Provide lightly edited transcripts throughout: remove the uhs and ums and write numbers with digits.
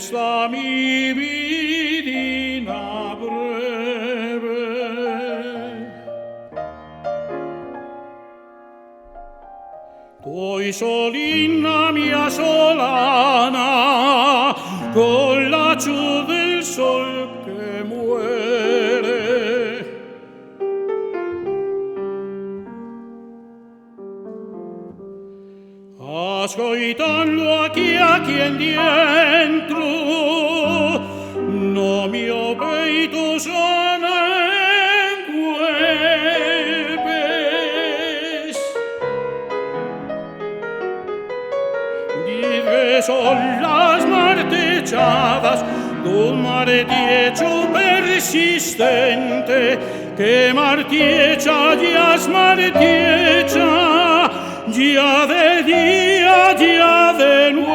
esta mi vidina breve. Tu solina mia solana, con la luz del sol que muere. Ascoltando aquí en dentro, no mio peito sangueves. Dice son las martechadas de un martiecho persistente que martiecha ya es martiecha, ya de día, ya de noche.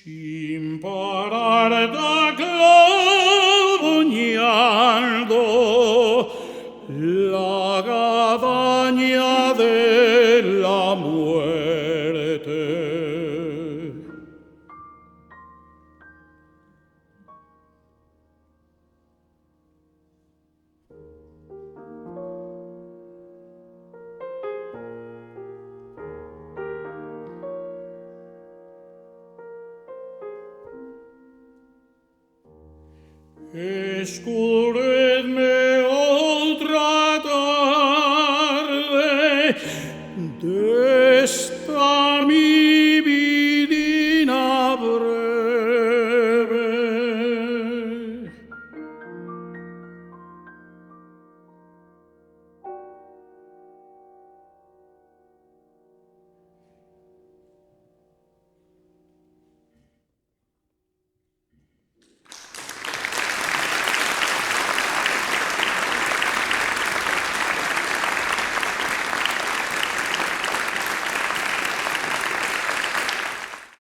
Sin parar da clavoñando la guadaña de la muerte. Escurre